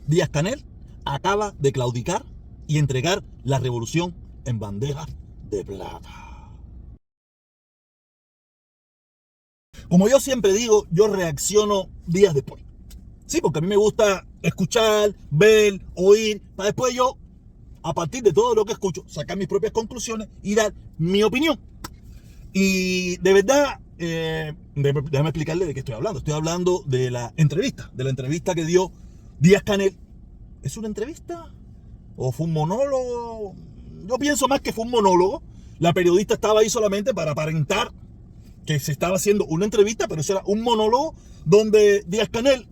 Díaz-Canel acaba de claudicar y entregar la revolución en bandeja de plata. Como yo siempre digo, yo reacciono días después. Sí, porque a mí me gusta escuchar, ver, oír, para después yo, a partir de todo lo que escucho, sacar mis propias conclusiones y dar mi opinión. Y de verdad, déjame explicarle de qué estoy hablando. Estoy hablando de la entrevista que dio Díaz-Canel. ¿Es una entrevista? ¿O fue un monólogo? Yo pienso más que fue un monólogo. La periodista estaba ahí solamente para aparentar que se estaba haciendo una entrevista, pero eso era un monólogo donde Díaz-Canel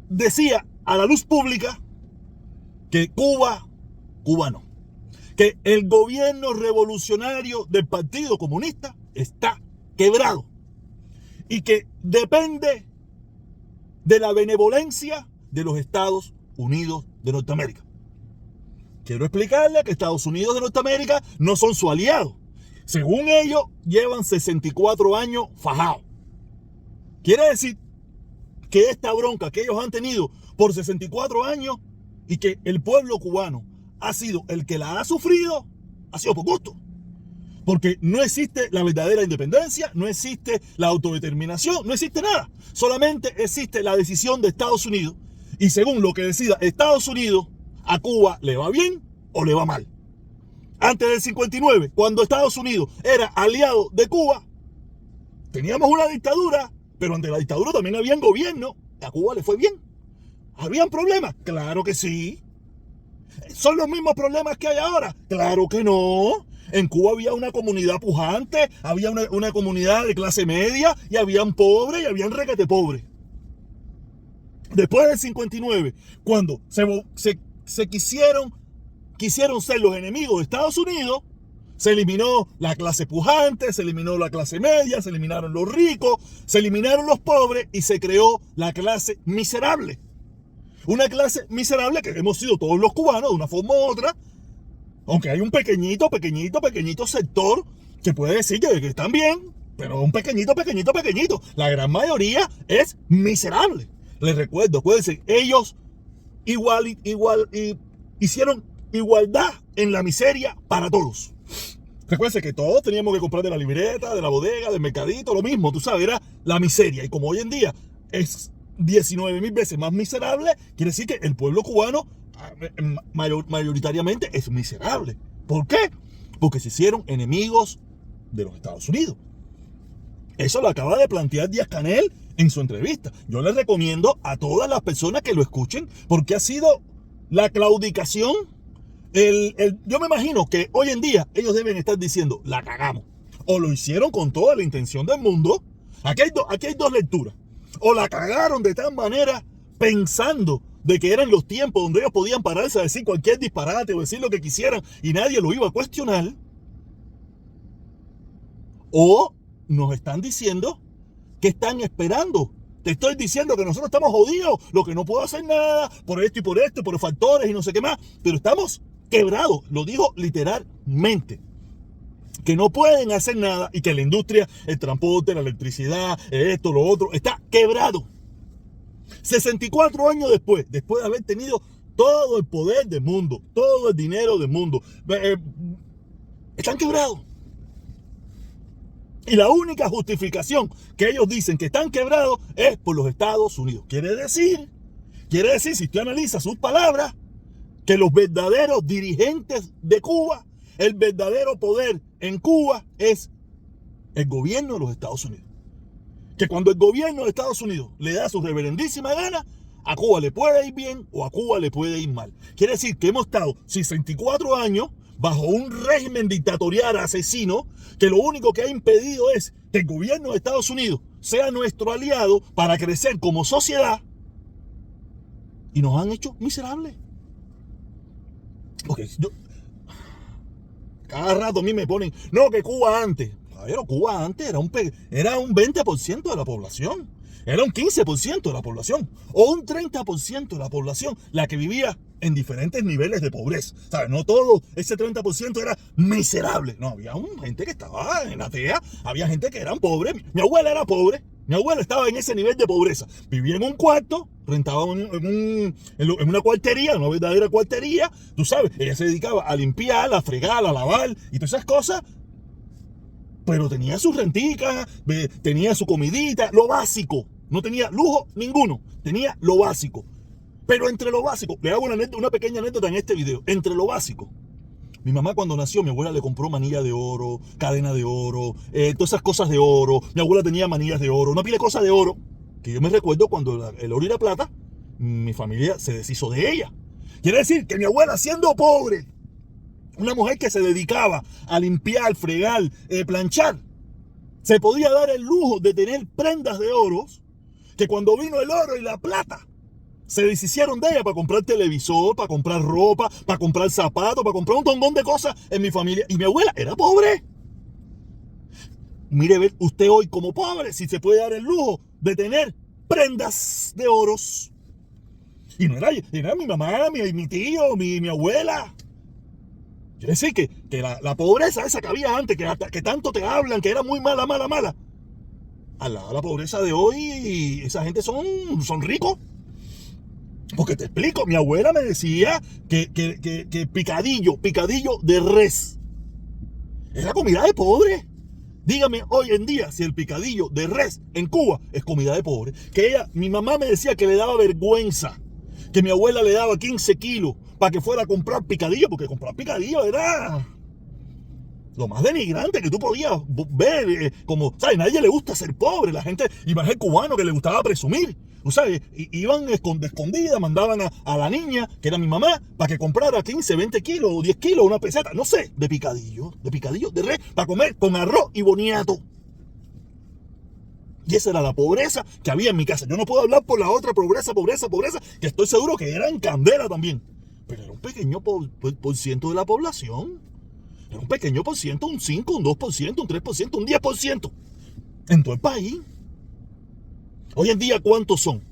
decía a la luz pública que Cuba no. Que el gobierno revolucionario del Partido Comunista está quebrado y que depende de la benevolencia de los Estados Unidos de Norteamérica. Quiero explicarle que Estados Unidos de Norteamérica no son su aliado. Según ellos, llevan 64 años fajados. Quiere decir que esta bronca que ellos han tenido por 64 años y que el pueblo cubano ha sido el que la ha sufrido, ha sido por gusto. Porque no existe la verdadera independencia, no existe la autodeterminación, no existe nada. Solamente existe la decisión de Estados Unidos. Y según lo que decida Estados Unidos, a Cuba le va bien o le va mal. Antes del 59, cuando Estados Unidos era aliado de Cuba, teníamos una dictadura, pero ante la dictadura también había gobierno. A Cuba le fue bien. ¿Habían problemas? Claro que sí. ¿Son los mismos problemas que hay ahora? Claro que no. En Cuba había una comunidad pujante, había una comunidad de clase media, y habían pobres y habían requete pobres. Después del 59, cuando se quisieron ser los enemigos de Estados Unidos, se eliminó la clase pujante, se eliminó la clase media, se eliminaron los ricos, se eliminaron los pobres y se creó la clase miserable. Una clase miserable que hemos sido todos los cubanos de una forma u otra, aunque hay un pequeñito sector que puede decir que están bien, pero un pequeñito. La gran mayoría es miserable. Les recuerdo, acuérdense, ellos hicieron igualdad en la miseria para todos. Recuerden que todos teníamos que comprar de la libreta, de la bodega, del mercadito, lo mismo, tú sabes, era la miseria. Y como hoy en día es 19,000 veces más miserable, quiere decir que el pueblo cubano mayoritariamente es miserable. ¿Por qué? Porque se hicieron enemigos de los Estados Unidos. Eso lo acaba de plantear Díaz-Canel en su entrevista. Yo les recomiendo a todas las personas que lo escuchen, porque ha sido la claudicación. Yo me imagino que hoy en día ellos deben estar diciendo, la cagamos. O lo hicieron con toda la intención del mundo. Aquí hay dos lecturas. O la cagaron de tal manera pensando de que eran los tiempos donde ellos podían pararse a decir cualquier disparate o decir lo que quisieran y nadie lo iba a cuestionar. O nos están diciendo que están esperando. Te estoy diciendo que nosotros estamos jodidos, lo que no puedo hacer nada, por esto y por esto, por factores y no sé qué más, pero estamos quebrados, lo digo literalmente. Que no pueden hacer nada y que la industria, el transporte, la electricidad, esto, lo otro, está quebrado. 64 años después de haber tenido todo el poder del mundo, todo el dinero del mundo, están quebrados. Y la única justificación que ellos dicen que están quebrados es por los Estados Unidos. Quiere decir, si usted analiza sus palabras, que los verdaderos dirigentes de Cuba, el verdadero poder en Cuba es el gobierno de los Estados Unidos. Que cuando el gobierno de Estados Unidos le da su reverendísima gana, a Cuba le puede ir bien o a Cuba le puede ir mal. Quiere decir que hemos estado 64 años bajo un régimen dictatorial asesino que lo único que ha impedido es que el gobierno de Estados Unidos sea nuestro aliado para crecer como sociedad, y nos han hecho miserables. Porque cada rato a mí me ponen, no, que Cuba antes. Pero Cuba antes era un 20% de la población. Era un 15% de la población. O un 30% de la población la que vivía en diferentes niveles de pobreza. ¿Sabes? No todo ese 30% era miserable. No, había gente que estaba en la fea. Había gente que eran pobres. Mi abuela era pobre. Mi abuela estaba en ese nivel de pobreza. Vivía en un cuarto, rentaba en una cuartería, una verdadera cuartería. Tú sabes, ella se dedicaba a limpiar, a fregar, a lavar y todas esas cosas. Pero tenía su rentica, tenía su comidita, lo básico. No tenía lujo ninguno, tenía lo básico. Pero entre lo básico, le hago una pequeña anécdota en este video. Entre lo básico, mi mamá cuando nació, mi abuela le compró manilla de oro, cadena de oro, todas esas cosas de oro. Mi abuela tenía manillas de oro, una pila de cosas de oro. Que yo me recuerdo cuando el oro y la plata, mi familia se deshizo de ella. Quiere decir que mi abuela, siendo pobre, una mujer que se dedicaba a limpiar, fregar, planchar, se podía dar el lujo de tener prendas de oros, que cuando vino el oro y la plata, se deshicieron de ella para comprar televisor, para comprar ropa, para comprar zapatos, para comprar un montón de cosas en mi familia. Y mi abuela era pobre. Mire, ve usted hoy como pobre, si se puede dar el lujo de tener prendas de oros. Y no era mi mamá, mi tío, mi abuela. Quiere decir que la pobreza esa que había antes, que tanto te hablan, que era muy mala. Al lado de la pobreza de hoy, esa gente son ricos. Porque te explico, mi abuela me decía que picadillo de res es la comida de pobre. Dígame hoy en día si el picadillo de res en Cuba es comida de pobre. Mi mamá me decía que le daba vergüenza que mi abuela le daba 15 kilos para que fuera a comprar picadillo, porque comprar picadillo era lo más denigrante que tú podías ver. Como, ¿sabes? Nadie le gusta ser pobre. La gente, y más el cubano que le gustaba presumir. ¿Tú sabes? Iban de escondida, mandaban a la niña, que era mi mamá, para que comprara 15, 20 kilos o 10 kilos, una peseta, no sé, de picadillo de res, para comer con arroz y boniato. Y esa era la pobreza que había en mi casa. Yo no puedo hablar por la otra pobreza, que estoy seguro que era en candela también. Pero era un pequeño por ciento de la población. Era un pequeño por ciento, un 5, un 2%, un 3%, un 10% en todo el país. Hoy en día, ¿cuántos son?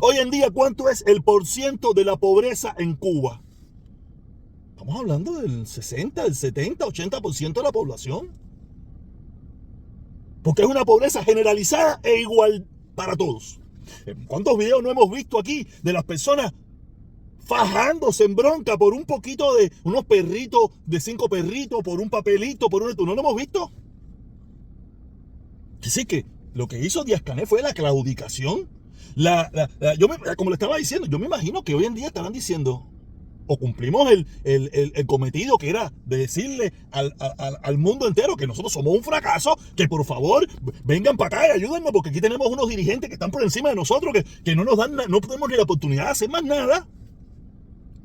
Hoy en día, ¿cuánto es el porciento de la pobreza en Cuba? Estamos hablando del 60, del 70, 80% de la población. Porque es una pobreza generalizada e igual para todos. ¿Cuántos videos no hemos visto aquí de las personas fajándose en bronca por un poquito de unos perritos, de 5 perritos, por un papelito, ¿no lo hemos visto? Así que lo que hizo Díaz-Canel fue la claudicación. Como le estaba diciendo, yo me imagino que hoy en día estarán diciendo, o cumplimos el cometido que era de decirle al mundo entero que nosotros somos un fracaso, que por favor vengan para acá y ayúdennos, porque aquí tenemos unos dirigentes que están por encima de nosotros, que no nos dan, no tenemos ni la oportunidad de hacer más nada.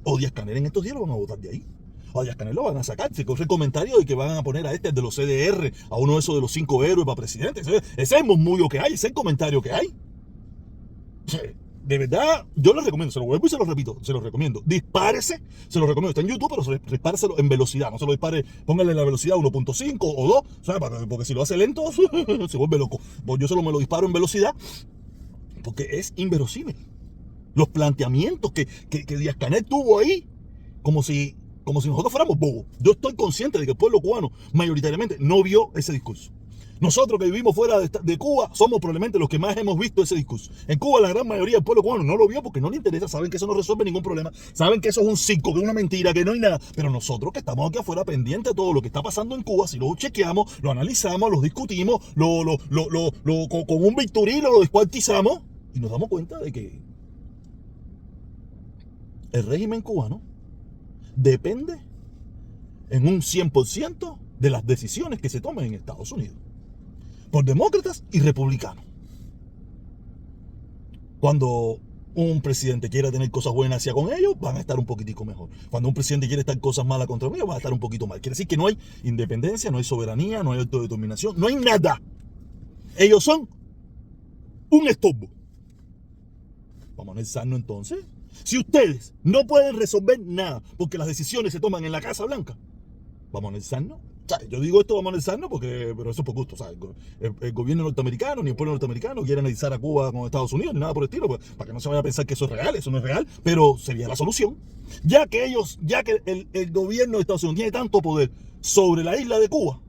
O Díaz-Canel en estos días lo van a votar de ahí. O a Díaz-Canel lo van a sacar. Se corre el comentario de que van a poner a este de los CDR, a uno de esos de los 5 héroes para presidente. Ese es el murmullo que hay, ese es el comentario que hay. O sea, de verdad, yo les recomiendo, se lo vuelvo y se lo repito, se lo recomiendo. Dispárese, se lo recomiendo. Está en YouTube, pero dispáreselo en velocidad. No se lo dispare, póngale la velocidad 1.5 o 2, ¿sabes? Porque si lo hace lento, se vuelve loco. Yo me lo disparo en velocidad porque es inverosímil. Los planteamientos que Díaz-Canel tuvo ahí, como si nosotros fuéramos bobos. Yo estoy consciente de que el pueblo cubano mayoritariamente no vio ese discurso. Nosotros que vivimos fuera de Cuba somos probablemente los que más hemos visto ese discurso. En Cuba la gran mayoría del pueblo cubano no lo vio porque no le interesa, saben que eso no resuelve ningún problema, saben que eso es un circo, que es una mentira, que no hay nada. Pero nosotros que estamos aquí afuera pendientes de todo lo que está pasando en Cuba, si lo chequeamos, lo analizamos, lo discutimos, con un victorino lo descuartizamos y nos damos cuenta de que el régimen cubano depende en un 100% de las decisiones que se toman en Estados Unidos por demócratas y republicanos. Cuando un presidente quiera tener cosas buenas hacia con ellos, van a estar un poquitico mejor. Cuando un presidente quiere estar cosas malas contra ellos, van a estar un poquito mal. Quiere decir que no hay independencia, no hay soberanía, no hay autodeterminación, no hay nada. Ellos son un estorbo. Vamos a analizarnos entonces. Si ustedes no pueden resolver nada porque las decisiones se toman en la Casa Blanca, vamos a analizarnos. O sea, yo digo esto, vamos a analizarnos, pero eso es por gusto. ¿Sabes? El gobierno norteamericano ni el pueblo norteamericano quiere analizar a Cuba con Estados Unidos ni nada por el estilo, pues, para que no se vaya a pensar que eso es real. Eso no es real, pero sería la solución. Ya que el gobierno de Estados Unidos tiene tanto poder sobre la isla de Cuba,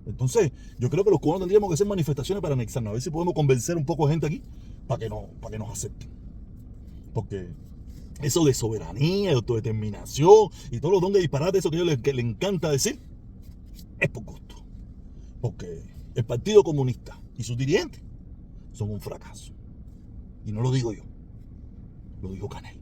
Entonces, yo creo que los cubanos tendríamos que hacer manifestaciones para anexarnos, a ver si podemos convencer un poco de gente aquí para que nos acepten. Porque eso de soberanía, de autodeterminación y todos los don de disparate, eso que a ellos les encanta decir, es por gusto. Porque el Partido Comunista y sus dirigentes son un fracaso. Y no lo digo yo, lo dijo Canel.